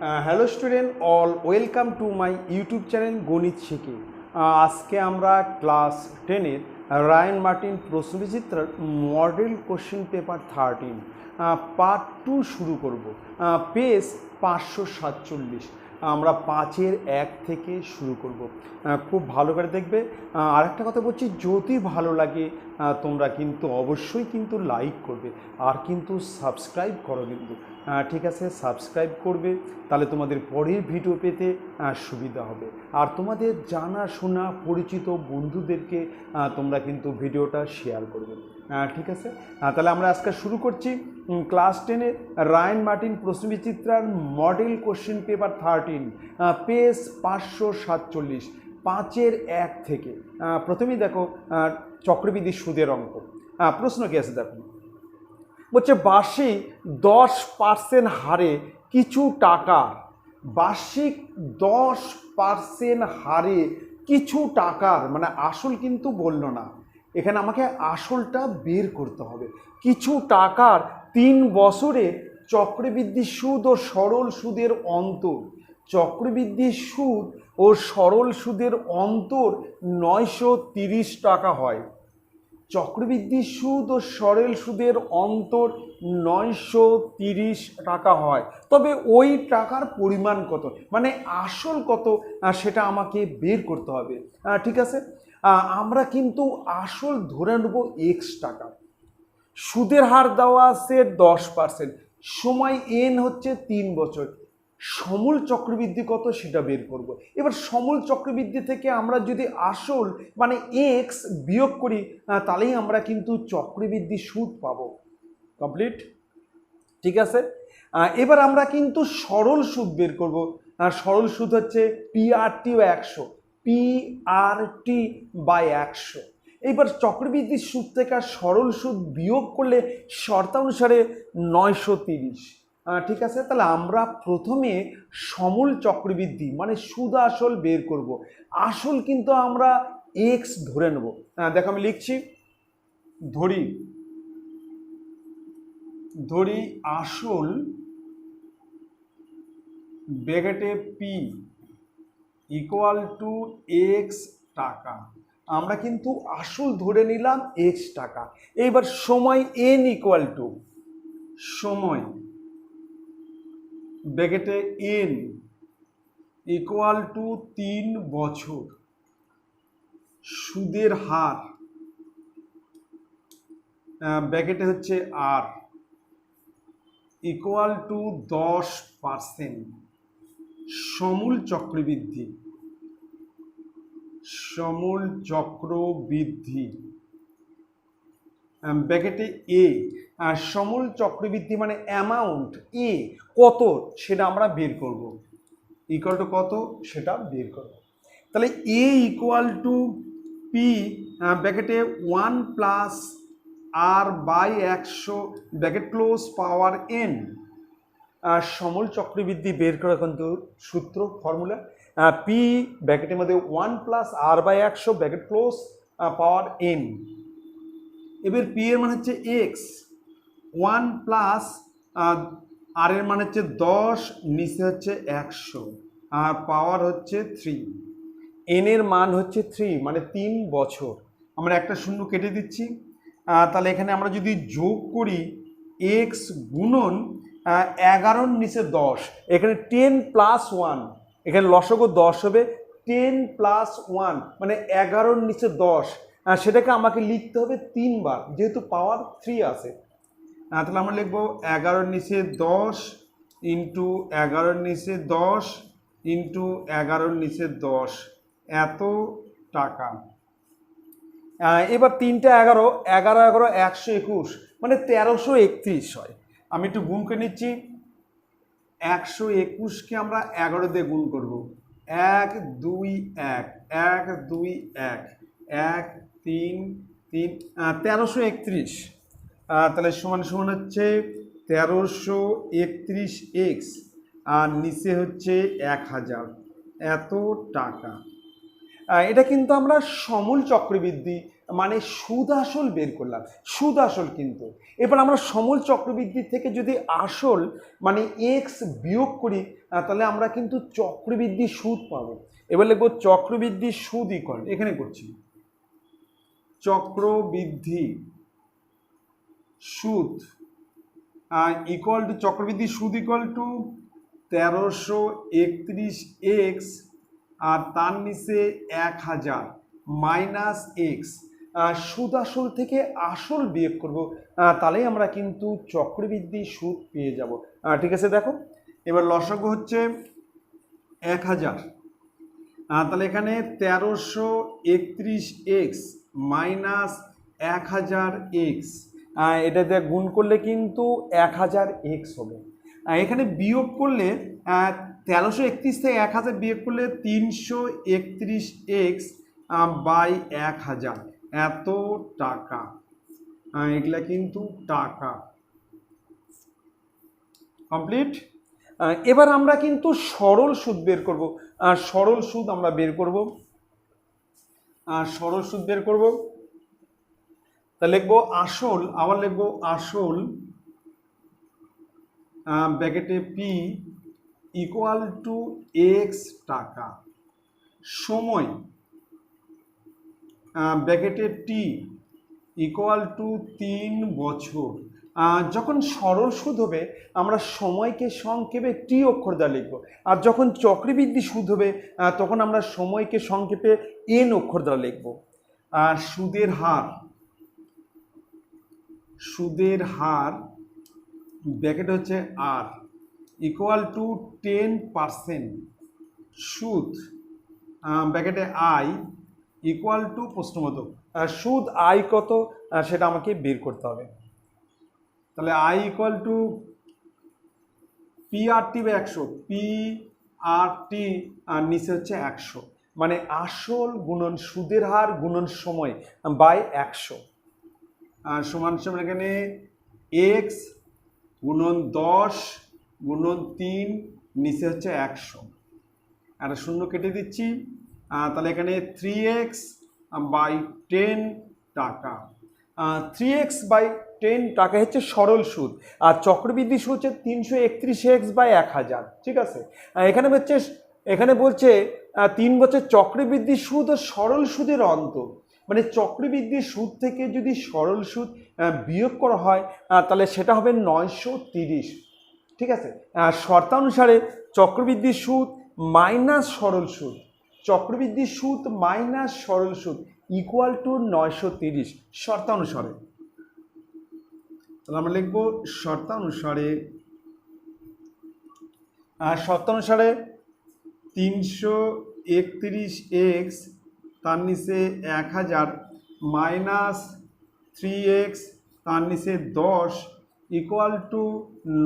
Hello student all, welcome to my YouTube channel গণিত শিখি। আজকে আমরা ক্লাস 10-এর রায়ান মার্টিন প্রশ্নবিচিত্রার মডেল কোশ্চেন পেপার 13 পার্ট 2 শুরু করব। পেজ 547, আমরা 5-1 থেকে শুরু করব। খুব ভালো করে দেখবে। আরেকটা কথা বলছি, যদি ভালো লাগে তোমরা কিন্তু অবশ্যই কিন্তু লাইক করবে আর কিন্তু সাবস্ক্রাইব করো কিন্তু, ঠিক আছে? সাবস্ক্রাইব করবে, তাহলে তোমাদের পরের ভিডিও পেতে সুবিধা হবে। আর তোমাদের জানাশোনা পরিচিত বন্ধুদেরকে তোমরা কিন্তু ভিডিওটা শেয়ার করবে, ঠিক আছে? তাহলে আমরা আজকে শুরু করছি ক্লাস 10-এর রায়ান মার্টিন প্রশ্নবিচিত্রার মডেল কোশ্চেন পেপার 13, পেজ 547, 5-1 থেকে। প্রথমেই দেখো চক্রবৃদ্ধি সুদের অঙ্ক। প্রশ্ন কি আছে দেখো, বলছে বার্ষিক 10% হারে কিছু টাকার, বার্ষিক 10% হারে কিছু টাকার, মানে আসল কিন্তু বললো না এখানে, আমাকে আসলটা বের করতে হবে। কিছু টাকার 3 বছরে চক্রবৃদ্ধি সুদ ও সরল সুদের অন্তর, চক্রবৃদ্ধি সুদ ও সরল সুদের অন্তর 930 টাকা হয়। চক্রবৃদ্ধি সুদ ও সরল সুদের অন্তর 930 টাকা হয়। তবে ওই টাকার পরিমাণ কত, মানে আসল কত, সেটা আমাকে বের করতে হবে, ঠিক আছে? আমরা কিন্তু আসল ধরে নেব এক্স টাকা, সুদের হার দেওয়া আছে 10%, সময় এন হচ্ছে 3 বছর, সমূল চক্রবৃদ্ধি কত সেটা বের করব। এবার সমূল চক্রবৃদ্ধি থেকে আমরা যদি আসল মানে এক্স বিয়োগ করি, তাহলেই আমরা কিন্তু চক্রবৃদ্ধি সুদ পাবো। কমপ্লিট, ঠিক আছে? এবার আমরা কিন্তু সরল সুদ বের করব। সরল সুদ হচ্ছে পিআরটি ও 100, পিআরটি বাই 100। এইবার চক্রবৃদ্ধির সুদ থেকে আর সরল সুদ বিয়োগ করলে শর্তানুসারে 930, ঠিক আছে? তাহলে আমরা প্রথমে সমূল চক্রবৃদ্ধি মানে সুদ আসল বের করব। আসল কিন্তু আমরা এক্স ধরে নেব। দেখো আমি লিখছি, ধরি আসল ব্র্যাকেটে পি ইকুয়াল টু এক্স টাকা। আমরা কিন্তু আসল ধরে নিলাম এক্স টাকা। এইবার সময় এন ইকুয়াল টু, সময় ব্র্যাকেটে এন ইকুয়াল টু 3 বছর, সুদের হার ব্র্যাকেটে হচ্ছে আর ইকুয়াল টু 10%, সমূল চক্রবৃদ্ধি, সমূল চক্রবৃদ্ধি ব্র্যাকেটে এ, সমূল চক্রবৃদ্ধি মানে অ্যামাউন্ট এ কত সেটা আমরা বের করব, ইকুয়াল টু কত সেটা বের করব। তাহলে এ ইকুয়াল টু পি ব্র্যাকেটে 1 plus R by 100 bracket close power N. সমূল চক্রবৃদ্ধি বের করা কিন্তু সূত্র ফর্মুলা পি ব্র্যাকেটের মধ্যে 1 plus R by 100 bracket close power N. এবার পি এর মানে হচ্ছে এক্স, 1 প্লাস আর এর মানে হচ্ছে 10, নিচে হচ্ছে 100, আর পাওয়ার হচ্ছে 3, এন এর মান হচ্ছে 3 মানে 3 বছর। আমরা একটা শূন্য কেটে দিচ্ছি। তাহলে এখানে আমরা যদি যোগ করি এক্স গুণন 11 নিচে 10, এখানে 10 প্লাস 1, এখানে লসাগু 10 হবে, 10 প্লাস 1 মানে 11 নিচে 10, সেটাকে আমাকে লিখতে হবে 3 বার যেহেতু পাওয়ার 3 আছে। তাহলে আমরা লিখবো 11 নিচে 10 ইন্টু 11 নিচে 10 ইন্টু 11 নিচে 10, এত টাকা। এবার 3টা 11, 11 11 121 মানে 1331 হয়। আমি একটু গুণ করে নিচ্ছি, 121কে আমরা 11 দিয়ে গুণ করব, 1 2 1 1 2 1 1 3 3 1331। তাহলে সমান সমান হচ্ছে 1331 এক্স, আর নিচে হচ্ছে 1000, এত টাকা। এটা কিন্তু আমরা সমূল চক্রবৃদ্ধি মানে সুদ আসল বের করলাম, সুদ আসল। কিন্তু এবার আমরা সমূল চক্রবৃদ্ধি থেকে যদি আসল মানে এক্স বিয়োগ করি তাহলে আমরা কিন্তু চক্রবৃদ্ধি সুদ পাবো। এবার লিখবো চক্রবৃদ্ধি সুদ ইকুয়াল, এখানে করছি চক্রবৃদ্ধি সুদ ইকুয়াল টু চক্রবৃদ্ধি সুদ ইকুয়াল টু 1331x আর তার নিচে 1000 মাইনাস এক্স। সুদ আসল থেকে আসল বিয়োগ করব, তাহলেই আমরা কিন্তু চক্রবৃদ্ধি সুদ পেয়ে যাব। ঠিক আছে, দেখো এবার লসাগু হচ্ছে 1000, তাহলে এখানে 1331x মাইনাস 1000x, এটা দিয়ে গুণ করলে কিন্তু 1000x হবে। এখানে বিয়োগ করলে 1331 থেকে 1000 বিয়োগ করলে 331x বাই 1000, এত টাকা। এগুলা কিন্তু টাকা। কমপ্লিট। এবার আমরা কিন্তু সরল সুদ বের করব। সরল সুদ আমরা বের করব, সরল সুদ বের করব। তা লিখবো আসল, আবার লিখবো আসল ব্র্যাকেটে পি ইকুয়াল টু এক্স টাকা, সময় ব্র্যাকেটে টি ইকুয়াল টু 3 বছর। যখন সরল সুদ হবে আমরা সময়কে সংক্ষেপে টি অক্ষর দ্বারা লিখব, আর যখন চক্রবৃদ্ধি সুদ হবে তখন আমরা সময়কে সংক্ষেপে এন অক্ষর দ্বারা লিখব। আর সুদের হার, সুদের হার ব্র্যাকেট হচ্ছে আর ইকুয়াল টু 10%, সুদ ব্র্যাকেটে আই ইকুয়াল টু প্রশ্নবোধক, সুদ আই কত সেটা আমাকে বের করতে হবে। তাহলে I equal to P R T by 100, P R T আর নিচে হচ্ছে 100, মানে আসল গুণন সুদের হার গুণন সময় বাই 100 সমান সমান এখানে এক্স গুণন 10 গুণন 3 নিচে হচ্ছে 100, একটা শূন্য কেটে দিচ্ছি। তাহলে এখানে 3x বাই 10 টাকা। 3x বাই 10 টাকা হচ্ছে সরল সুদ, আর চক্রবৃদ্ধি সুদ হচ্ছে 331x বাই 1000। ঠিক আছে, এখানে বলছে 3 বছর চক্রবৃদ্ধি সুদ ও সরল সুদের অন্তর, মানে চক্রবৃদ্ধি সুদ থেকে যদি সরল সুদ বিয়োগ করা হয় তাহলে সেটা হবে 930। ঠিক আছে, শর্তানুসারে চক্রবৃদ্ধি সুদ মাইনাস সরল সুদ, চক্রবৃদ্ধি সুদ মাইনাস সরল সুদ ইকুয়াল টু 930 শর্তানুসারে। তাহলে আমরা লিখবো শর্তানুসারে, শর্তানুসারে 331x তার নিচে 1000 মাইনাস 3x তার নিচে 10 ইকুয়াল টু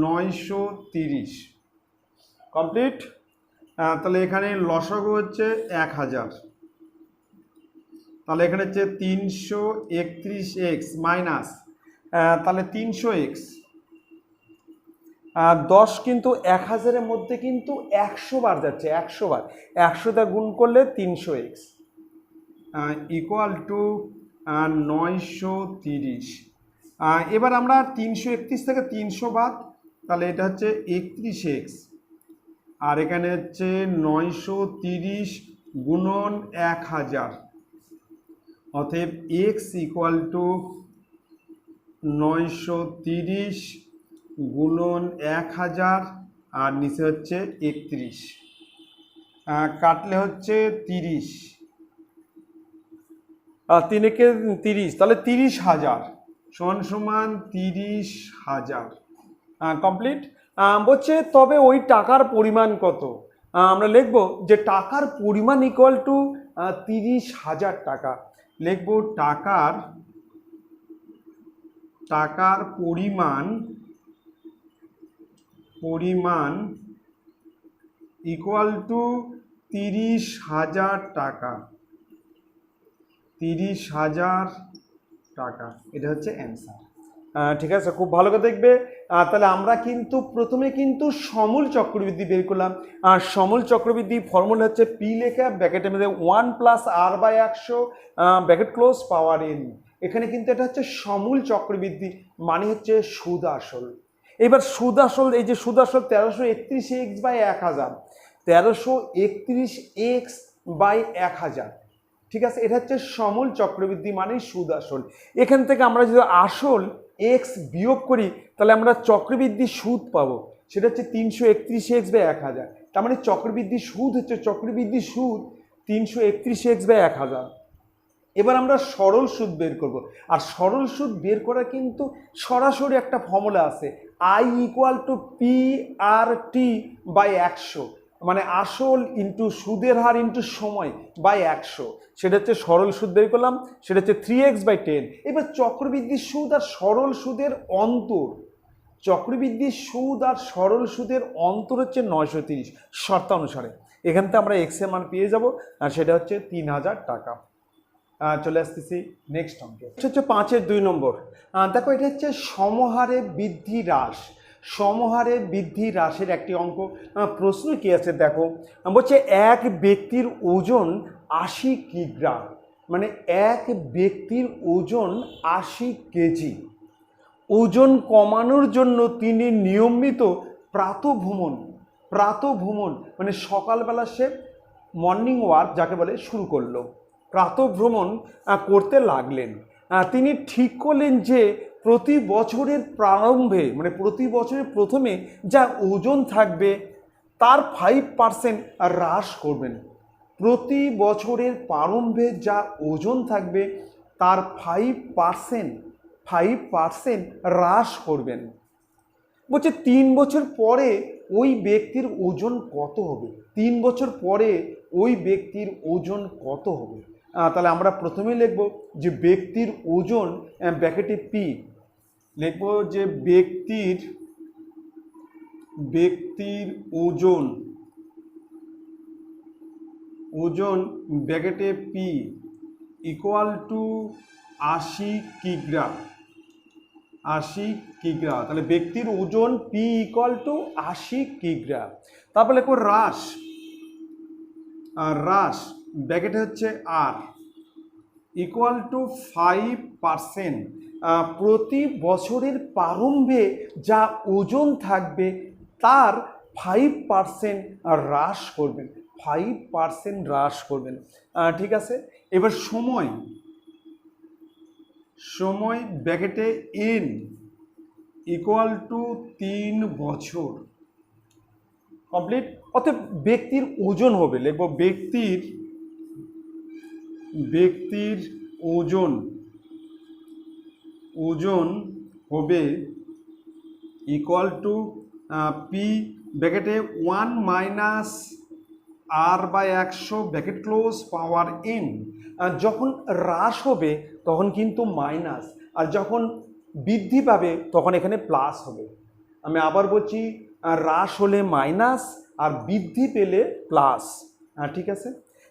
930। কমপ্লিট। তাহলে এখানে লসাগু হচ্ছে 1000, তাহলে এখানে হচ্ছে 331x মাইনাস তাহলে 300x, 10 কিন্তু 1000-এর মধ্যে কিন্তু 100 বার যাচ্ছে, 100 বার, 100 দা গুণ করলে 300x ইকুয়াল টু 930। এবার আমরা 331 থেকে 300 বাদ, তাহলে এটা হচ্ছে 31x, আর এখানে হচ্ছে 930 গুণন 1000, অতএব x ইকুয়াল টু 930 গুণন 1000 আর নিচে হচ্ছে 31, কাটলে হচ্ছে 30, 3-একে 30, তাহলে 30,000 সমান সমান 30,000। কমপ্লিট। বলছে তবে ওই টাকার পরিমাণ কত, আমরা লিখব যে টাকার পরিমাণ ইকুয়াল টু 30,000 টাকা। লিখব টাকার পরিমাণ ইকুয়াল টু 30,000 টাকা, 30,000 টাকা, এটা হচ্ছে অ্যান্সার। ঠিক আছে, খুব ভালো করে দেখবে। তাহলে আমরা কিন্তু প্রথমে কিন্তু সমূল চক্রবৃদ্ধি বের করলাম। আর সমূল চক্রবৃদ্ধি ফর্মুলা হচ্ছে পি লেখা ব্র্যাকেটের মধ্যে 1+r/100 ব্র্যাকেট ক্লোজ পাওয়ার n। এখানে কিন্তু এটা হচ্ছে সমূল চক্রবৃদ্ধি, মানে হচ্ছে সুদ আসল। এবার সুদ আসল, এই যে সুদ আসল 1331x/1000, 1331x/1000, ঠিক আছে, এটা হচ্ছে সমূল চক্রবৃদ্ধি মানে সুদ আসল। এখান থেকে আমরা যদি আসল এক্স বিয়োগ করি তাহলে আমরা চক্রবৃদ্ধি সুদ পাবো, সেটা হচ্ছে 331x/1000। তার মানে চক্রবৃদ্ধি সুদ হচ্ছে চক্রবৃদ্ধি সুদ 331x/1000। এবার আমরা সরল সুদ বের করব। আর সরল সুদ বের করা কিন্তু সরাসরি একটা ফর্মুলা আছে, I = PRT/100, মানে আসল ইন্টু সুদের হার ইন্টু সময় বাই 100। সেটা হচ্ছে সরল সুদ বের করলাম, সেটা হচ্ছে 3x/10। এবার চক্রবৃদ্ধি সুদ আর সরল সুদের অন্তর, চক্রবৃদ্ধি সুদ আর সরল সুদের অন্তর হচ্ছে 930 শর্তানুসারে। এখান থেকে আমরা এক্স এর মান পেয়ে যাব, আর সেটা হচ্ছে 3000 টাকা। চলে আসতেছি নেক্সট অঙ্কে, হচ্ছে 5-এর 2 নম্বর। দেখো, এটা হচ্ছে সমহারে বৃদ্ধি হ্রাস। সমহারে বৃদ্ধি হ্রাসের একটি অঙ্ক। প্রশ্ন কি আছে দেখো, বলছে এক ব্যক্তির ওজন 80 কিগ্রা, মানে এক ব্যক্তির ওজন 80 কেজি। ওজন কমানোর জন্য তিনি নিয়মিত প্রাতঃভ্রমণ মানে সকালবেলা সে মর্নিং ওয়াক যাকে বলে শুরু করলো, প্রাতঃভ্রমণ করতে লাগলেন। তিনি ঠিক করলেন যে প্রতি বছরের প্রারম্ভে, মানে প্রতি বছরের প্রথমে যা ওজন থাকবে তার 5% হ্রাস করবেন। প্রতি বছরের প্রারম্ভে যা ওজন থাকবে তার 5% হ্রাস করবেন। বলছে 3 বছর পরে ওই ব্যক্তির ওজন কত হবে? 3 বছর পরে ওই ব্যক্তির ওজন কত হবে? তাহলে আমরা প্রথমেই লিখব যে ব্যক্তির ওজন ব্র্যাকেটে পি, লিখব যে ব্যক্তির ওজন ব্র্যাকেটে পি = 80 কিগ্রা। 80 কিগ্রা, তাহলে ব্যক্তির ওজন পি = 80 কিগ্রা। তারপরে লিখব হ্রাস ব্র্যাকেটে হচ্ছে আর = 5%। প্রতি বছরের প্রারম্ভে যা ওজন থাকবে তার 5% হ্রাস করবেন, 5% হ্রাস করবেন। ঠিক আছে, এবার সময় ব্র্যাকেটে n = 3 বছর। কমপ্লিট। অতএব ব্যক্তির ওজন হবে, লিখব ব্যক্তির ওজন হবে = পি ব্র্যাকেটে 1 - r/100 ব্র্যাকেট ক্লোজ পাওয়ার n। যখন হ্রাস হবে তখন কিন্তু মাইনাস, আর যখন বৃদ্ধি পাবে তখন এখানে প্লাস হবে। আমি আবার বলছি, হ্রাস হলে মাইনাস আর বৃদ্ধি পেলে প্লাস। ঠিক আছে,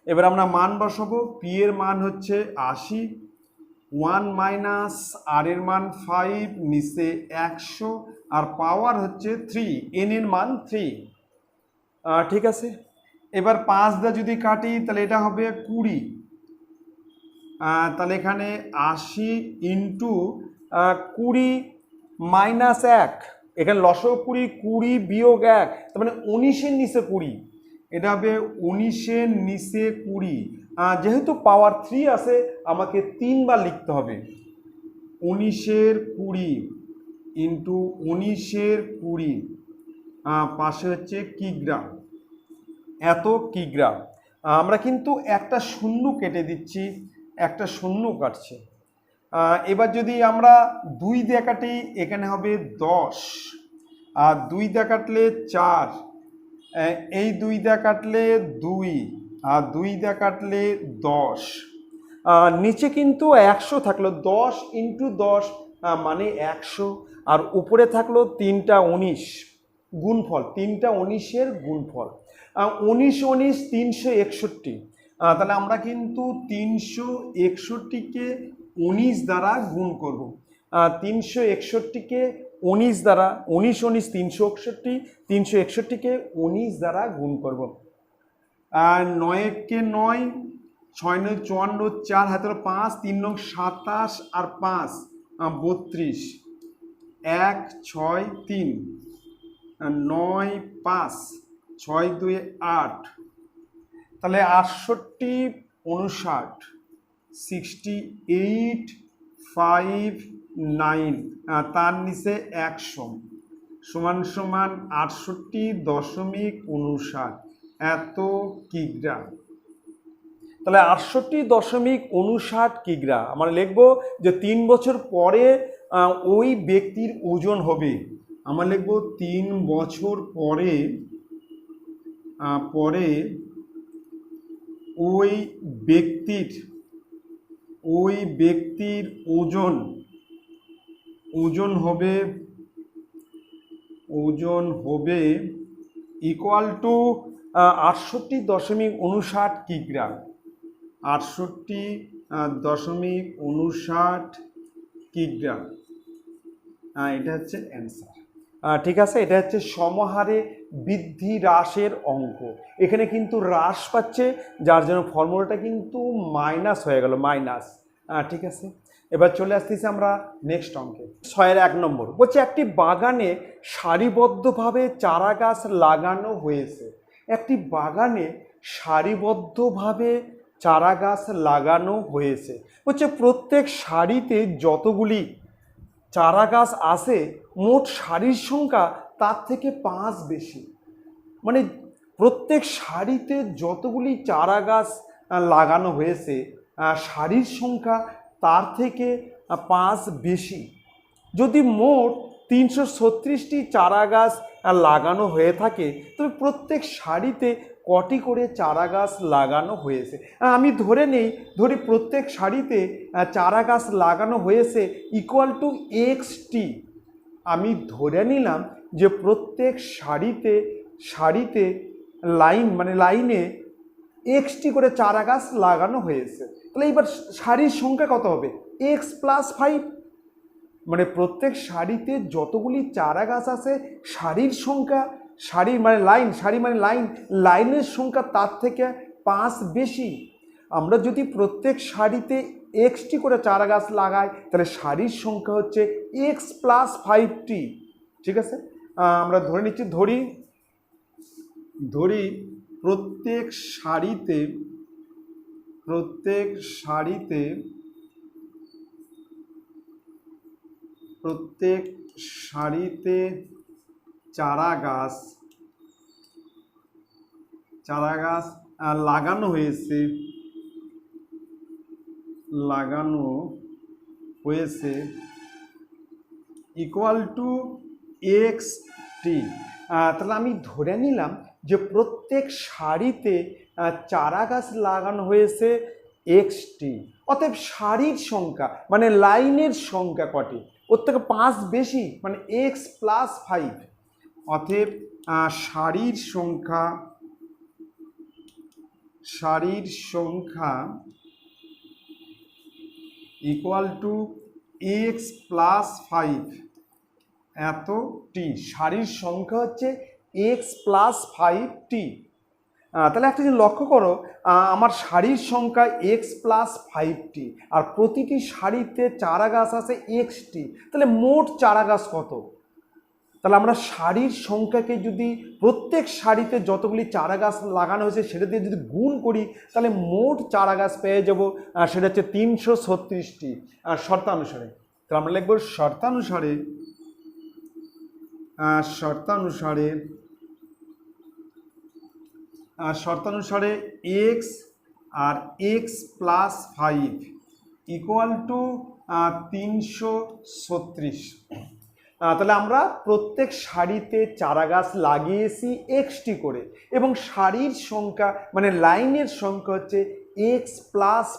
এবার আমরা মান বসাবো। পি এর মান হচ্ছে 80, 1 - r এর মান 5, নিচে 100, আর পাওয়ার হচ্ছে 3, n এর মান 3। ঠিক আছে, এবার 5 দিয়ে যদি কাটি তাহলে এটা হবে 20। তাহলে এখানে 80 × 20 - 1, এখানে লসও 20, 20 বিয়োগ 1, তার মানে 19-এর নিচে 20, এটা হবে 19-এর নিচে 20। যেহেতু পাওয়ার 3 আছে আমাকে 3 বার লিখতে হবে। 19-এর 20 × 19-এর 20, পাশে হচ্ছে কিগ্রা, এত কিগ্রা। আমরা কিন্তু একটা শূন্য কেটে দিচ্ছি, একটা শূন্য কাটছে। এবার যদি আমরা 2 দিয়ে কাটি এখানে হবে 10, আর 2 দিয়ে কাটলে 4, এই 2 দিয়ে কাটলে 2, আর 2 দিয়ে কাটলে 10। নিচে কিন্তু 100 থাকলো, 10 × 10 মানে 100, আর উপরে থাকলো 3টা 19 গুণফল, 3টা 19-এর গুণফল। 19 19 361। তাহলে আমরা কিন্তু 361-কে 19 দ্বারা গুণ করব। 361কে 19 দ্বারা 19 361, 361কে 19 দ্বারা গুণ করব। আর 9 কে 9, 6 9 54, 4 হাতে 5, 3 9 27 আর 5 32, 1 6 3, 9 5, 6 2 8, তাহলে 68 59, 68 5 9, তার নিচে 100 সমান সমান 68.59 এত কিগ্রা। তাহলে 68.59 কিগ্রা আমরা লিখবো যে 3 বছর পরে ওই ব্যক্তির ওজন হবে। আমরা লিখবো 3 বছর পরে ওই ব্যক্তির ওজন হবে ইকুয়াল টু 68.59 কিগ্রা। 68.59 কিগ্রা, এটা হচ্ছে অ্যান্সার। ঠিক আছে, এটা হচ্ছে সমহারে বৃদ্ধি হ্রাসের অঙ্ক। এখানে কিন্তু হ্রাস পাচ্ছে, যার জন্য ফর্মুলাটা কিন্তু মাইনাস হয়ে গেল, মাইনাস। ঠিক আছে, এবার চলে আসতেছি আমরা নেক্সট অঙ্কে। 6 এর 1 নম্বর বলছে একটি বাগানে সারিবদ্ধভাবে চারা গাছ লাগানো হয়েছে। একটি বাগানে সারিবদ্ধভাবে চারা গাছ লাগানো হয়েছে। বলছে প্রত্যেক সারিতে যতগুলি চারা গাছ আছে মোট সারির সংখ্যা তার থেকে 5 বেশি। মানে প্রত্যেক সারিতে যতগুলি চারা গাছ লাগানো হয়েছে সারির সংখ্যা তার থেকে 5 বেশি। যদি মোট 336টি চারা গাছ লাগানো হয়ে থাকে তবে প্রত্যেক সারিতে কটি করে চারা গাছ লাগানো হয়েছে। আমি ধরি প্রত্যেক সারিতে চারা গাছ লাগানো হয়েছে ইকুয়াল টু XT। আমি ধরে নিলাম যে প্রত্যেক সারিতে লাইনে XT করে চারা গাছ লাগানো হয়েছে। তাহলে এবার সারির সংখ্যা কত হবে? X + 5। মানে প্রত্যেক সারিতে যতগুলি চারা গাছ আছে সারির সংখ্যা, লাইনের সংখ্যা তার থেকে 5 বেশি। আমরা যদি প্রত্যেক সারিতে XT করে চারা গাছ লাগাই তাহলে সারির সংখ্যা হচ্ছে X + 5T। ঠিক আছে, আমরা ধরে নিচ্ছি, ধরি প্রত্যেক সারিতে চারা গাছ লাগানো হয়েছে ইকুয়াল টু XT। তাহলে আমি ধরে নিলাম যে প্রত্যেক সারিতে চারা গাছ লাগানো হয়েছে XT। অতএব সারির সংখ্যা মানে লাইনের সংখ্যা কটি? ওর থেকে 5 বেশি, মানে X + 5। অতএব সারির সংখ্যা ইকুয়াল টু X + 5 এত টি। সারির সংখ্যা হচ্ছে X + 5T। তাহলে একটা জিনিস লক্ষ্য করো, আমার সারির সংখ্যা X + 5T আর প্রতিটি সারিতে চারা গাছ আছে XT। তাহলে মোট চারা গাছ কত? তাহলে আমরা সারির সংখ্যাকে যদি প্রত্যেক সারিতে যতগুলি চারা গাছ লাগানো হয়েছে সেটা দিয়ে যদি গুণ করি তাহলে মোট চারা গাছ পেয়ে যাব, সেটা হচ্ছে 336টি শর্তানুসারে। তাহলে আমরা লিখব শর্তানুসারে X আর X + 5 ইকুয়াল টু 336। তাহলে আমরা প্রত্যেক সারিতে চারা গাছ লাগিয়েছি XT করে এবং সারির সংখ্যা মানে লাইনের সংখ্যা হচ্ছে X +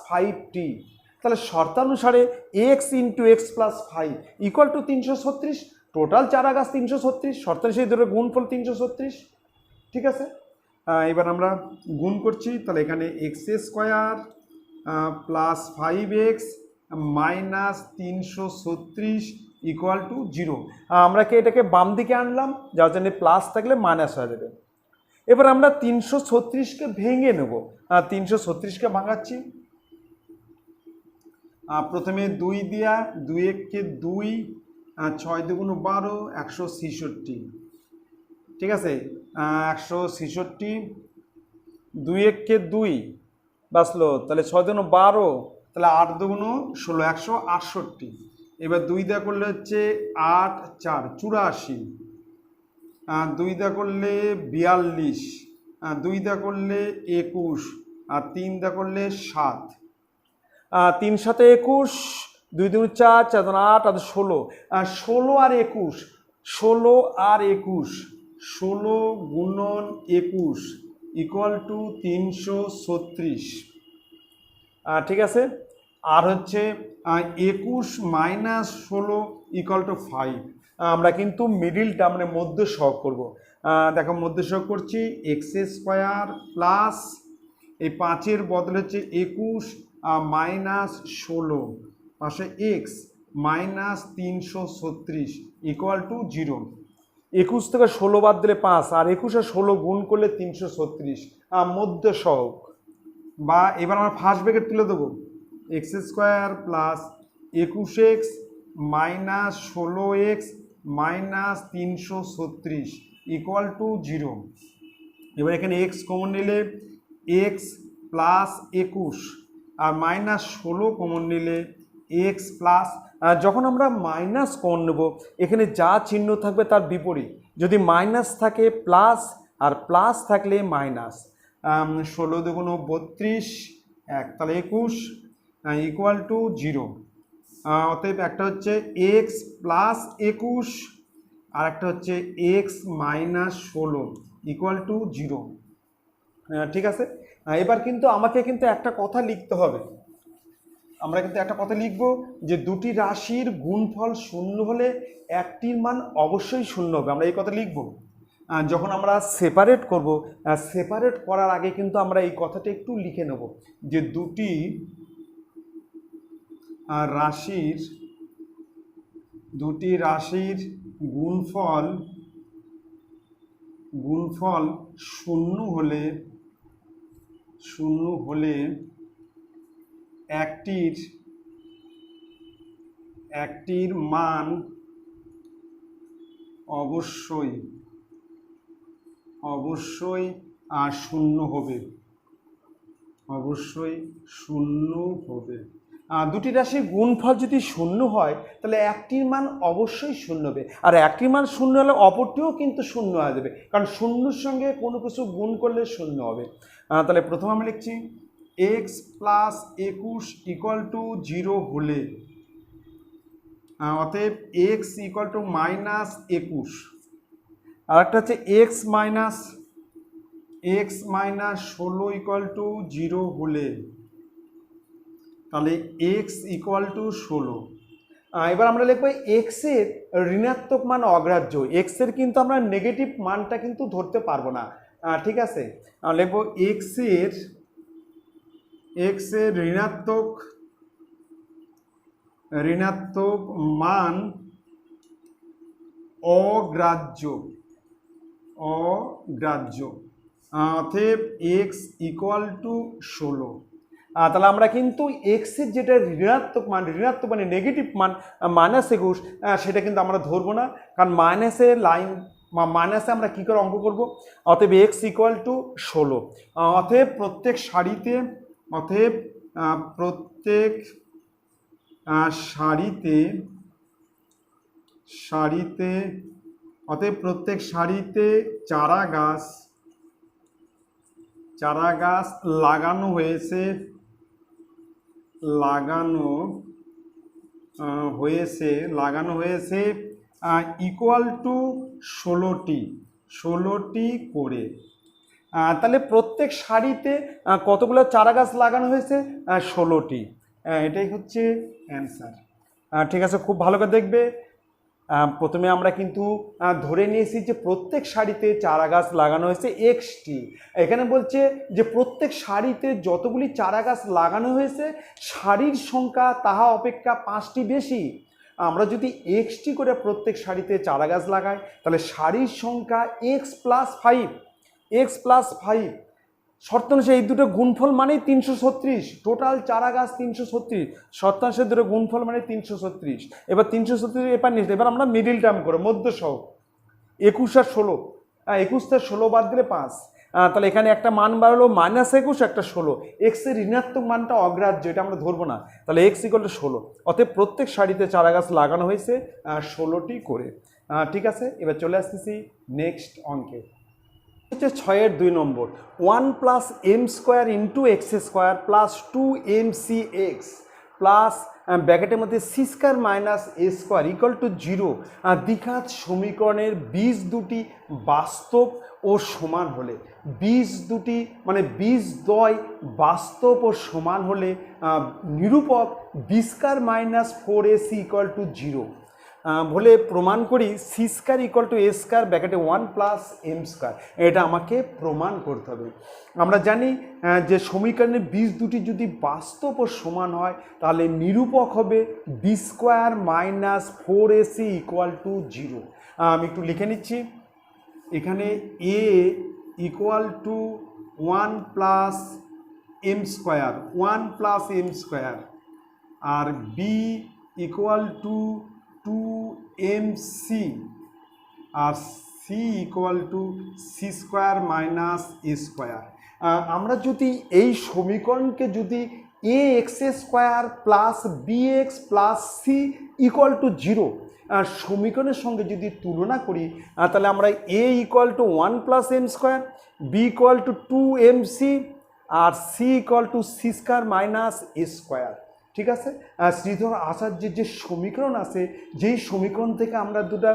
5T। তাহলে শর্তানুসারে X × X + 5 equal to 336। Total চারা গাছ 336, শর্তানুসারে ধরে গুণফল 336। ঠিক আছে, এবার আমরা গুণ করছি। তাহলে এখানে x² + 5x minus 336 equal to 0। আমরা কি এটাকে বাম দিকে আনলাম, যার জন্য প্লাস থাকলে মাইনাস হয়ে যাবে। এবার আমরা 336কে ভেঙে নেব। 336কে ভাঙাচ্ছি। প্রথমে 2 দিয়া, 2 একে 2, 6 দুগুণ 12, 166। ঠিক আছে, 166, 2 একে 2 বাঁচলো, তাহলে 6 দুগুণ 12, তাহলে 8 দুগুণ 16, 168। এবার 2 দেওয়া করলে হচ্ছে 8 4 84, 2 দেওয়া করলে 42, 2 দেওয়া করলে 21, আর 3 দেওয়া করলে 7। 3 7 21, 2 2 4, 4 2 8, আর 16। 16 আর 21, 16 আর 21, 16 গুণন 21 ইকুয়াল টু 336। ঠিক আছে, আর হচ্ছে 21 মাইনাস 16 ইকুয়াল টু 5। আমরা কিন্তু মিডিলটা মানে মধ্য সহগ করবো। দেখো মধ্য সহগ করছি, এক্স স্কোয়ার প্লাস এই 5-এর বদলে হচ্ছে 21 মাইনাস 16 পাশে এক্স মাইনাস 336 ইকুয়াল টু 0। 21 থেকে 16 বাদ দিলে 5, আর 21 আর 16 গুণ করলে 336 মধ্য সহগ। বা এবার আমরা ফার্স্ট ব্র্যাকেট তুলে দেবো, x square plus 21x minus 16x minus 336 equal to 0। এবার এখানে এক্স কমন নিলে এক্স প্লাস 21, আর মাইনাস 16 কমন নিলে এক্স প্লাস, যখন আমরা মাইনাস কমন নেব এখানে যা চিহ্ন থাকবে তার বিপরীত। যদি মাইনাস থাকে প্লাস, আর প্লাস থাকলে মাইনাস। 16 দুগুণ 32, 1, তাহলে 21 ইকুয়াল টু 0। অতএব একটা হচ্ছে এক্স প্লাস 21 আর একটা হচ্ছে এক্স মাইনাস 16 ইকুয়াল টু 0। ঠিক আছে, এবার কিন্তু আমাকে কিন্তু একটা কথা লিখতে হবে। আমরা কিন্তু একটা কথা লিখব যে দুটি রাশির গুণফল শূন্য হলে একটির মান অবশ্যই শূন্য হবে। আমরা এই কথা লিখব। যখন আমরা সেপারেট করব, সেপারেট করার আগে কিন্তু আমরা এই কথাটা একটু লিখে নেব যে দুটি রাশির গুণফল শূন্য হলে একটির মান অবশ্যই শূন্য হবে। দুটি রাশির গুণফল যদি শূন্য হয় তাহলে একটির মান অবশ্যই শূন্য হবে, আর একটির মান শূন্য হলে অপরটিও কিন্তু শূন্য হয়ে যাবে, কারণ শূন্যর সঙ্গে কোনো কিছু গুণ করলে শূন্য হবে। তাহলে প্রথম আমি লিখছি এক্স প্লাস 21 ইকুয়াল টু 0 হলে, অতএব এক্স ইকুয়াল টু মাইনাস 21, আর একটা হচ্ছে এক্স মাইনাস 16 ইকুয়াল টু 0 হলে, তাহলে এক্স ইকুয়াল টু 16। এবার আমরা লিখবো এক্সের ঋণাত্মক মান অগ্রাহ্য। এক্সের কিন্তু আমরা নেগেটিভ মানটা কিন্তু ধরতে পারবো না। ঠিক আছে, লিখবো এক্সের ঋণাত্মক মান অগ্রাহ্য। অতএব এক্স ইকুয়াল টু 16। তাহলে আমরা কিন্তু এক্সের যেটা ঋণাত্মক মানে নেগেটিভ মান মাইনাস 21, সেটা কিন্তু আমরা ধরবো না, কারণ মাইনাসের লাইন মাইনাসে আমরা কী করে অঙ্ক করব। অতএব এক্স ইকুয়াল টু 16। অতএব প্রত্যেক সারিতে চারা গাছ লাগানো হয়েছে ইকুয়াল টু 16টি করে। তাহলে প্রত্যেক সারিতে কতগুলো চারা গাছ লাগানো হয়েছে? 16টি। এটাই হচ্ছে অ্যান্সার। ঠিক আছে, খুব ভালো করে দেখবে। প্রথমে আমরা কিন্তু ধরে নিয়েছি যে প্রত্যেক সারিতে চারা গাছ লাগানো হয়েছে এক্সটি। এখানে বলছে যে প্রত্যেক সারিতে যতগুলি চারা গাছ লাগানো হয়েছে সারির সংখ্যা তাহা অপেক্ষা 5টি বেশি। আমরা যদি এক্সটি করে প্রত্যেক সারিতে চারা গাছ লাগাই তাহলে সারির সংখ্যা x+5 শর্ত অনুসারে এই দুটো গুণফল মানেই 336, টোটাল চারা গাছ 336, শর্তাংশের দুটো গুণফল মানে 336। এবার 336 এবার নিচে, এবার আমরা মিডিল টার্ম করে মধ্য সহ 21 আর 16, 21 থেকে 16 বাদ দিলে 5, তাহলে এখানে একটা মান বাড়লো -21, একটা 16। এক্সের ঋণাত্মক মানটা অগ্রাহ্য, এটা আমরা ধরবো না, তাহলে x = 16। অতএব প্রত্যেক সারিতে চারা গাছ লাগানো হয়েছে 16টি করে। ঠিক আছে, এবার চলে আসতেছি নেক্সট অঙ্কে। হচ্ছে 6-এর 2 নম্বর, 1 + m² × x² + 2mcx প্লাস ব্র্যাকেটের মধ্যে c² - a² = 0 দ্বিঘাত সমীকরণের বীজ দুটি বাস্তব ও সমান হলে, বীজ দুটি মানে বীজদ্বয় বাস্তব ও সমান হলে নিরূপক b² - 4ac = 0 বলে প্রমাণ করি c² = a² ব্র্যাকেটে 1 + m²। এটা আমাকে প্রমাণ করতে হবে। আমরা জানি যে সমীকরণের বীজ দুটি যদি বাস্তব ও সমান হয় তাহলে নিরূপক হবে b² - 4ac = 0। আমি একটু লিখে নিচ্ছি। এখানে a = 1 + m², R b = 2mc, R c = c² - a²। আমরা যদি এই সমীকরণকে যদি ax² + bx + c = 0 সমীকরণের সঙ্গে যদি তুলনা করি তাহলে আমরা a = 1 + m², b = 2mc, R c = c² - a²। ঠিক আছে, শ্রীধর আচার্যের যে সমীকরণ আছে, যেই সমীকরণ থেকে আমরা দুটা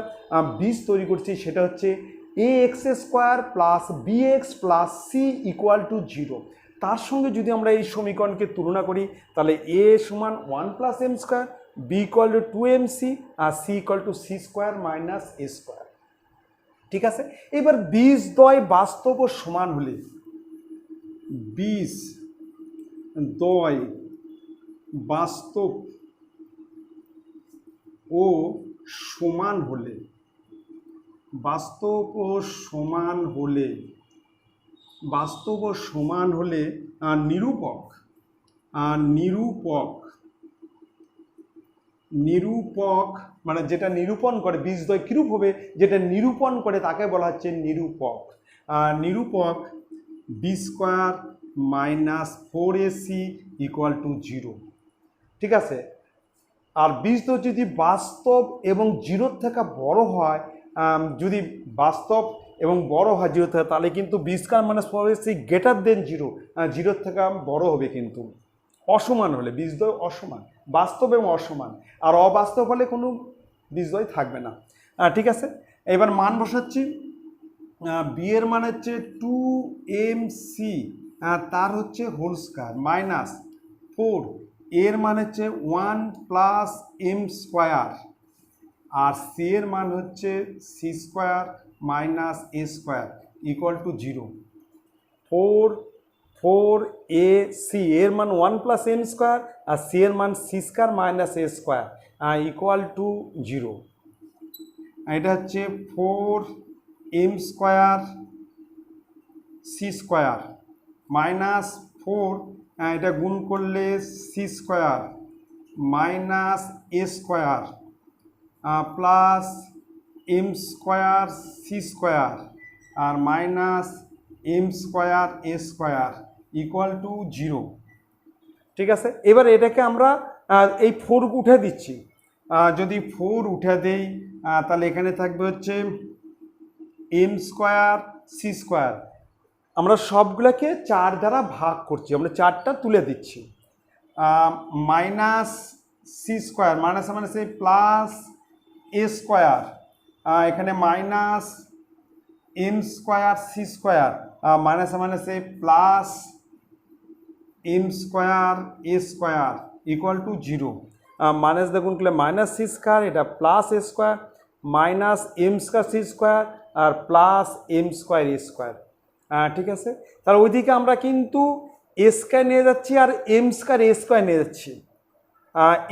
বীজ তৈরি করছি সেটা হচ্ছে ax² + bx + c = 0। তার সঙ্গে যদি আমরা এই সমীকরণকে তুলনা করি তাহলে a = 1 + m², b = 2mc, R c = c² - a²। ঠিক আছে, এবার বীজদ্বয় বাস্তব ও সমান হলে, বীজদ্বয় বাস্তব ও সমান হলে, বাস্তব ও সমান হলে নিরূপক মানে যেটা নিরূপণ করে, বীজদ্বয় কিরূপ হবে, যেটা নিরূপণ করে তাকে বলা হচ্ছে নিরূপক। নিরূপক b² - 4ac = 0। ঠিক আছে, আর বীজদ্বয় যদি বাস্তব এবং 0 থেকে বড় হয়, যদি বাস্তব এবং বড় হয় 0 থেকে, তাহলে কিন্তু b² - 4ac > 0, 0 থেকে বড় হবে। কিন্তু অসমান হলে, বীজদ্বয় অসমান, বাস্তব এবং অসমান, আর অবাস্তব হলে কোনো বীজদ্বয় থাকবে না। ঠিক আছে, এবার মান বসাচ্ছি। b এর মান হচ্ছে 2mc, তার হচ্ছে হোল² -4, এর মান হচ্ছে 1 + m², আর c এর মান হচ্ছে c² - a² = 0। 4ac এর মান 1 + m², আর c এর মান c² - a² = 0। এটা হচ্ছে 4m² c² -4, এটা গুণ করলে c² - a² plus m² c² আর মাইনাস m² a² = 0। ঠিক আছে, এবার এটাকে আমরা এই 4 উঠে দিচ্ছি। যদি 4 উঠে দেই তাহলে এখানে থাকবে হচ্ছে m² c²। আমরা সবগুলোকে 4 দ্বারা ভাগ করছি, আমরা 4টা তুলে দিচ্ছি। মাইনাস c², মাইনাস মানে সেই প্লাস a², এখানে মাইনাস m² c², মাইনাস মানে সেই প্লাস m² a² = 0। মাইনাস দেখুন করলে মাইনাস c², এটা plus a², minus M square C square আর plus M square A square. ঠিক আছে, তাহলে ওইদিকে আমরা কিন্তু এ স্কোয়ার নিয়ে যাচ্ছি আর এম স্কোয়ার এ স্কোয়ার নিয়ে যাচ্ছি।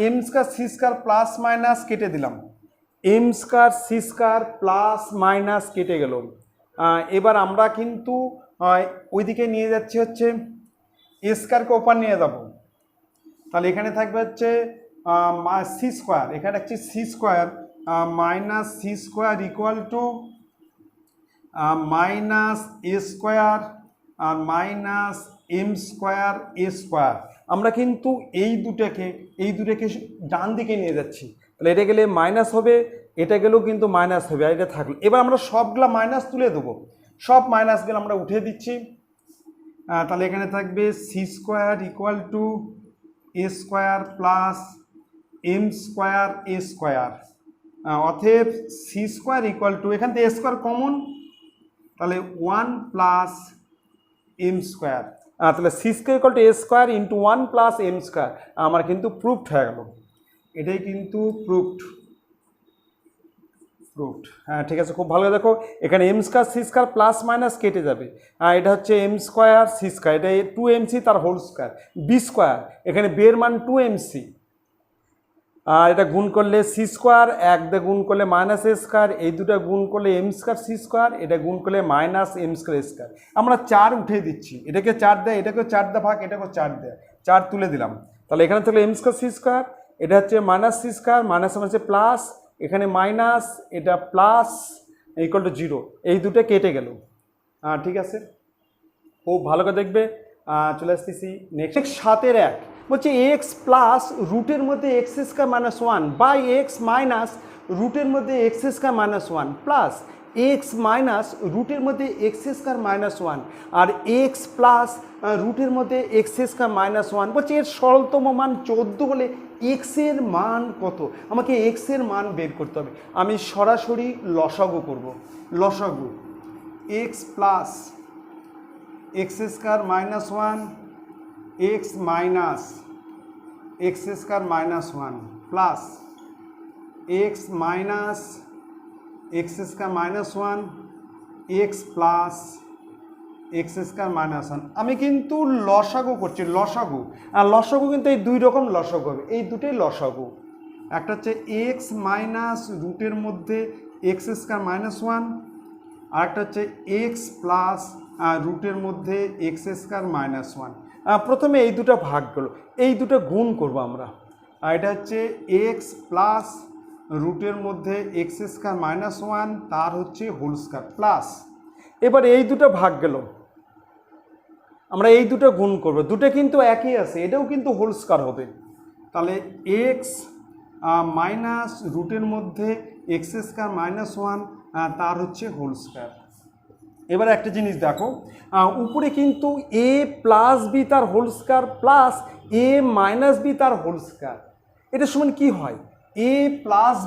M square C square plus minus কেটে দিলাম, M square C square plus minus কেটে গেল। এবার আমরা কিন্তু ওইদিকে নিয়ে যাচ্ছি হচ্ছে এ স্কোয়ারকে ওপার নিয়ে যাব, তাহলে এখানে থাকবে হচ্ছে সি স্কোয়ার, এখানে হচ্ছে C square minus C square equal to minus A square আর minus M square A square. আমরা কিন্তু এই দুটাকে ডান দিকে নিয়ে যাচ্ছি, তাহলে এটা গেলে মাইনাস হবে, এটা গেলেও কিন্তু মাইনাস হবে, আর এটা থাকলো। এবার আমরা সবগুলা মাইনাস তুলে দেবো, সব মাইনাসগুলো আমরা উঠিয়ে দিচ্ছি। তাহলে এখানে থাকবে C square equal to A square plus M square A square, অতএব সি স্কোয়ার ইকুয়াল টু, এখান থেকে এ স্কোয়ার কমন, তাহলে 1 প্লাস এম স্কোয়ার। তাহলে C square equal to A square into 1 plus M square, আমার কিন্তু proofed হয়ে গেল, এটাই কিন্তু প্রুফড। হ্যাঁ ঠিক আছে, খুব ভালো দেখো, এখানে M square C square plus minus কেটে যাবে, এটা হচ্ছে এম স্কোয়ার সি স্কোয়ার, এটা 2mc তার হোল স্কোয়ার, বি স্কোয়ার, এখানে বের মান 2mc, আর এটা গুণ করলে সি স্কোয়ার, এক দিয়ে গুণ করলে মাইনাস এ স্কোয়ার, এই দুটো গুণ করলে এম স্কোয়ার সি স্কোয়ার, এটা গুণ করলে মাইনাস এম স্কোয়ার স্কোয়ার। আমরা 4 উঠিয়ে দিচ্ছি, এটাকে 4 দেয়, এটাকেও 4 দেয় ভাগ, এটাকেও 4 দেয়, 4 তুলে দিলাম। তাহলে এখানে থাকলে এম স্কোয়ার সি স্কোয়ার, এটা হচ্ছে মাইনাস সি স্কোয়ার, মাইনাস হচ্ছে প্লাস, এখানে মাইনাস, এটা প্লাস ইকুয়াল টু 0, এই দুটো কেটে গেল। ঠিক আছে, খুব ভালো করে দেখবে। চলে আসতেছি নেক্সট 7-1, বলছে এক্স প্লাস রুটের মধ্যে x square minus 1 by X minus রুটের মধ্যে x square minus 1 plus X minus রুটের মধ্যে এক্স স্কোয়ার মাইনাস 1 আর এক্স প্লাস রুটের মধ্যে এক্স স্কোয়ার মাইনাস 1। বলছে এর সরলতম মান 14 হলে এক্সের মান কত? আমাকে এক্সের মান বের করতে হবে। আমি সরাসরি লসাগু করব। লসাগু x plus x square minus 1 x minus x square minus 1 plus X minus x square minus 1 x plus x square minus 1। আমি কিন্তু লসাগু করছি, লসাগু। আর লসাগু কিন্তু এই দুই রকম লসাগু হবে, এই দুটোই লসাগু। একটা হচ্ছে এক্স মাইনাস রুটের মধ্যে এক্স স্কোয়ার মাইনাস 1, আর একটা হচ্ছে এক্স প্লাস রুটের মধ্যে এক্স স্কোয়ার মাইনাস 1। প্রথমে এই দুটো ভাগ গেল, এই দুটো গুণ করব আমরা। এটা হচ্ছে এক্স প্লাস রুটের মধ্যে এক্স স্কোয়ার মাইনাস 1 তার হচ্ছে হোল স্কোয়ার প্লাস, এবার এই দুটো ভাগ গেল, আমরা এই দুটো গুণ করব, দুটো কিন্তু একই আছে, এটাও কিন্তু হোল স্কোয়ার হবে। তাহলে এক্স মাইনাস রুটের মধ্যে এক্স স্কোয়ার মাইনাস 1 তার হচ্ছে হোল স্কোয়ার। এবার একটা জিনিস দেখো, উপরে কিন্তু এ প্লাস বি তার whole square plus A minus B তার হোল স্কোয়ার, এটা সমান কি হয়? এ প্লাস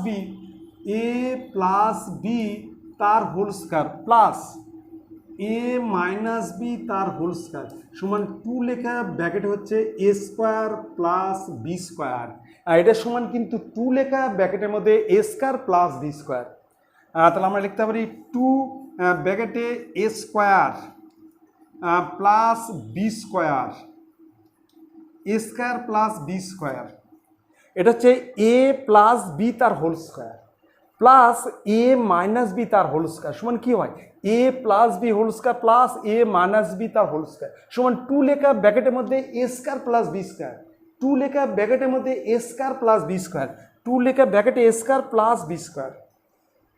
বি তার whole square plus A minus B তার হোল স্কোয়ার সমান 2 লেখা ব্র্যাকেটে হচ্ছে A square plus B square, আর এটা সমান কিন্তু 2 লেখা ব্র্যাকেটের মধ্যে A square plus B square. তাহলে আমরা লিখতে পারি 2 ব্র্যাকেটে A square plus B square, A square plus B square, এটা হচ্ছে এ প্লাস বি তার whole square plus A minus B তার হোল স্কোয়ার সমান কি হয়? A plus B whole square plus A minus B তার হোল স্কোয়ার সমান 2 লেখা ব্র্যাকেটের মধ্যে A square plus B square, 2 লেখা ব্র্যাকেটের মধ্যে A square plus B square, 2 লেখা ব্র্যাকেটে A square plus B square,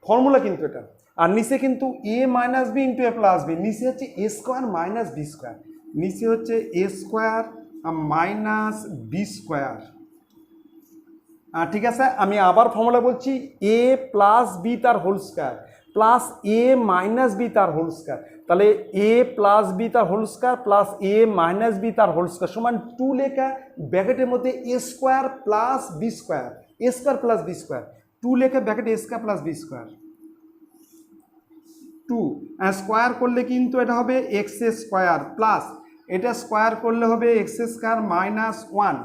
formula কিন্তু এটা। আর নিচে কিন্তু A minus B into A plus B, নিচে হচ্ছে A square minus B square, নিচে হচ্ছে A square minus B square. ঠিক আছে, আমি আবার ফর্মুলা বলছি, এ প্লাস বি তার whole square plus A minus B তার হোল স্কোয়ার, তাহলে এ প্লাস বি তার whole square plus A minus B তার হোল স্কোয়ার সমান 2 লেখা ব্র্যাকেটের মধ্যে A square plus B square, A square plus B square, 2 লেখা ব্র্যাকেটে A square plus B square, 2 square করলে কিন্তু এটা হবে এক্স স্কোয়ার প্লাস এটা স্কোয়ার করলে হবে এক্স স্কোয়ার মাইনাস 1,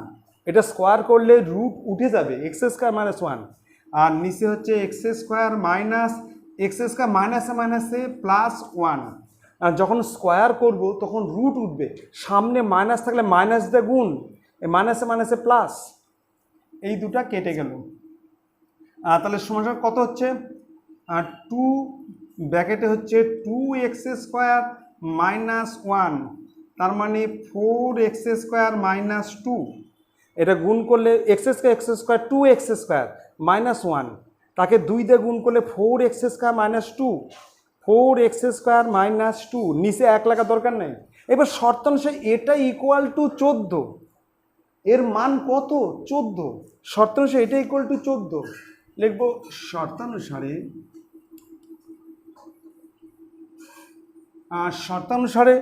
এটা স্কোয়ার করলে রুট উঠে যাবে এক্স স্কোয়ার মাইনাস 1, আর নিচে হচ্ছে x square minus x square মাইনাসে মাইনাসে প্লাস ওয়ান। আর যখন স্কোয়ার করব তখন রুট উঠবে, সামনে মাইনাস থাকলে মাইনাস দিয়ে গুণ, মাইনাসে মাইনাসে প্লাস, এই দুটা কেটে গেল। তাহলে সমাধান কত হচ্ছে, টু ব্র্যাকেটে হচ্ছে two x square minus one, তার মানে four x square minus two. এটা গুণ করলে X square two x square minus one, তাকে 2 দিয়ে গুণ করলে four x square minus two, four x square minus two, নিচে 1 লেখা দরকার নেই। এবার শর্তাংশে এটা ইকুয়াল টু 14, এর মান কত 14, শর্তাংশে এটা ইকুয়াল টু 14, লিখব শর্তানুসারে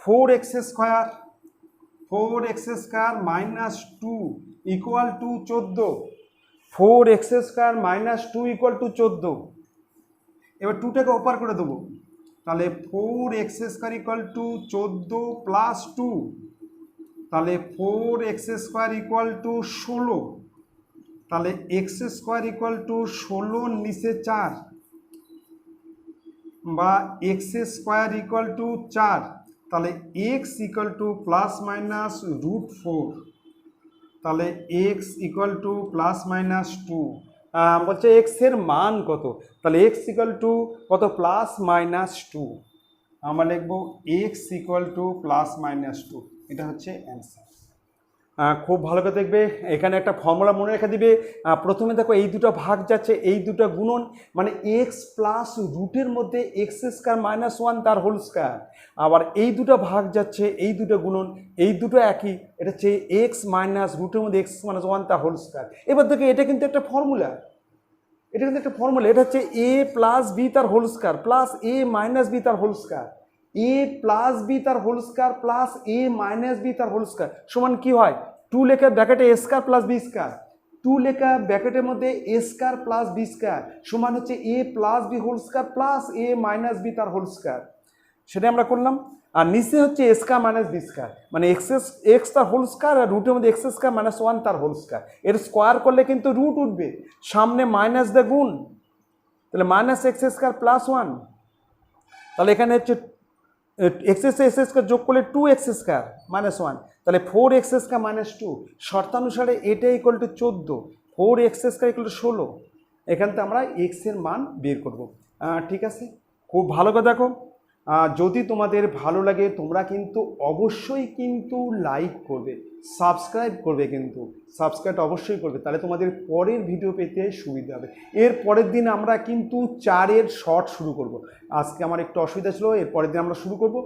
four x square minus two equal to 14, four x square minus two equal to 14। এবার টুটাকে ওপার করে দেবো, তাহলে four x square equal to 14 plus two, তাহলে four x square equal to 16, তাহলে এক্স স্কোয়ার ইকুয়াল টু 16 নিচে 4, বা এক্স স্কোয়ার ইকুয়াল টু 4, তাহলে X equal to plus minus root 4, তাহলে X equal to plus minus two. বলছে X এর মান কত, তাহলে এক্স ইকুয়াল টু কত প্লাস মাইনাস টু, আমরা লিখবো X equal to plus minus two, এটা হচ্ছে অ্যান্সার। খুব ভালো করে দেখবে, এখানে একটা ফর্মুলা মনে রেখে দিবে। প্রথমে দেখো এই দুটো ভাগ যাচ্ছে, এই দুটো গুণন, মানে এক্স প্লাস রুটের মধ্যে এক্স স্কোয়ার মাইনাস ওয়ান তার হোল স্কোয়ার, আবার এই দুটো ভাগ যাচ্ছে, এই দুটো গুণন, এই দুটো একই, এটা হচ্ছে এক্স মাইনাস রুটের মধ্যে এক্স মাইনাস ওয়ান তার হোল স্কোয়ার। এবার দেখো এটা কিন্তু একটা ফর্মুলা, এটা হচ্ছে এ প্লাস বি তার whole square plus A minus B তার whole square, A plus B তার whole square plus A minus B তার হোল স্কোয়ার সমান কি হয়, টু লেখা ব্র্যাকেটে A square plus B square, two লেখা ব্র্যাকেটের মধ্যে A square plus B square সমান হচ্ছে A plus B whole square plus A minus B তার হোল স্কোয়ার, সেটা আমরা করলাম। আর নিচে হচ্ছে A square minus B square, মানে এক্স তার হোল স্কোয়ার আর রুটের মধ্যে এক্স স্কোয়ার মাইনাস ওয়ান তার হোল স্কোয়ার, এর স্কোয়ার করলে কিন্তু রুট উঠবে, সামনে মাইনাস দিয়ে গুণ, তাহলে minus x square plus one, তাহলে এখানে হচ্ছে এক্স স্কোয়ার যোগ করলে two x square minus one, তাহলে four x square minus two, শর্তানুসারে এটা equal to 14, four x square equal to 16, এখান থেকে আমরা এক্স এর মান বের করব। ঠিক আছে, খুব ভালো করে দেখো। যদি তোমাদের ভালো লাগে তোমরা কিন্তু অবশ্যই কিন্তু লাইক করবে, সাবস্ক্রাইব করবে, কিন্তু সাবস্ক্রাইব অবশ্যই করবে, তাহলে তোমাদের পরের ভিডিও পেতে সুবিধা হবে। এর পরের দিন আমরা কিন্তু 4-এর শর্ট শুরু করব। আজকে আমার একটু অসুবিধা ছিল, এর পরের দিন আমরা শুরু করব।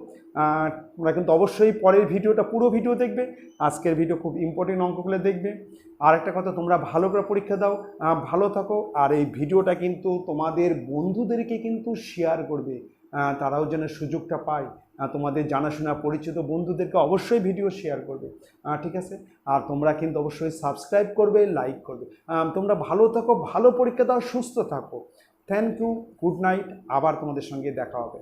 তোমরা কিন্তু অবশ্যই পরের ভিডিওটা পুরো ভিডিও দেখবে, আজকের ভিডিও খুব ইম্পর্টেন্ট অঙ্কগুলো দেখবে। আর একটা কথা, তোমরা ভালো করে পরীক্ষা দাও, ভালো থাকো, আর এই ভিডিওটা কিন্তু তোমাদের বন্ধুদেরকে কিন্তু শেয়ার করবে, তারাও যেন সুযোগটা পায়। তোমাদের জানাশোনা পরিচিত বন্ধুদেরকে অবশ্যই ভিডিও শেয়ার করবে, ঠিক আছে। আর তোমরা কিন্তু অবশ্যই সাবস্ক্রাইব করবে, লাইক করবে। তোমরা ভালো থাকো, ভালো পরীক্ষা দাও, সুস্থ থাকো। থ্যাংক ইউ, গুড নাইট, আবার তোমাদের সঙ্গে দেখা হবে।